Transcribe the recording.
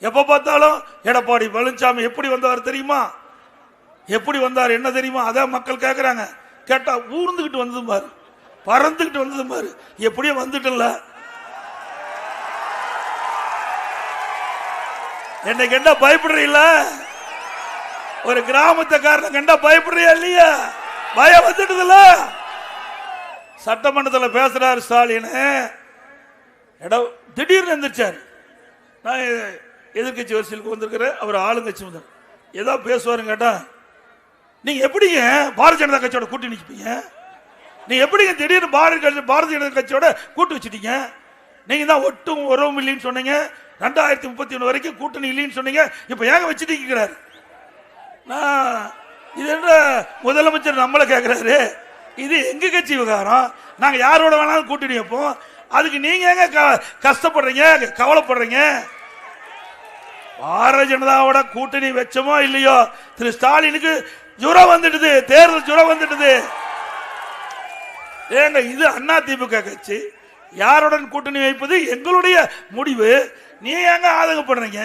எப்ப பார்த்தாலும் எடப்பாடி பழனிசாமி எப்படி வந்தார் தெரியுமா, எப்படி வந்தார் என்ன தெரியுமா, அதான் மக்கள் கேட்கறாங்க. கேட்டா ஊர்ந்துகிட்டு வந்தது பாரு, பறந்துகிட்டு வந்தது பாரு, எப்படியோ வந்துட்டல. என்னை கண்டா பயப்படுறீங்களா? ஒரு கிராமத்துக்காரன் கண்டா பயப்படுறியா இல்லையா? பயம் வந்துடுதுல. சட்டமன்றத்தில் பேசுறாரு ஸ்டாலின், திடீர்னு எந்திரிச்சார். நான் எதிர்கட்சி வரிசையில் வந்திருக்கிறேன், அவர் ஆளுங்கட்சி வந்தார். ஏதாவது பேசுவாருன்னு கேட்டா, நீங்க எப்படிங்க பாரதிய ஜனதா கட்சியோட கூட்டணி நிற்பீங்க? நீங்க எப்படிங்க திடீர்னு பாரதிய ஜனதா கட்சியோட கூட்டு வச்சுட்டீங்க? நீங்க தான் ஒட்டும் உறவும் இல்லைன்னு சொன்னீங்க, 2031 வரைக்கும் கூட்டணி இல்லைன்னு சொன்னீங்க, இப்ப ஏங்க வச்சுட்டு. இது என்ன முதலமைச்சர் நம்மளை கேட்கிறாரு, இது எங்க கட்சி விவகாரம், நாங்க யாரோட வேணாலும் கூட்டணி வைப்போம், அதுக்கு நீங்க எங்க கஷ்டப்படுறீங்க கவலைப்படுறீங்க? பாரதிய ஜனதாவோட கூட்டணி வச்சமோ இல்லையோ, திரு ஸ்டாலினுக்கு ஜுரம் வந்துடுது, தேர்தல் ஜுரம் வந்துடுது. ஏங்க இது அண்ணா திமுக கட்சி, யாருடன் கூட்டணி வைப்பது எங்களுடைய முடிவு, நீ ஏங்க ஆதங்கப்படுறீங்க?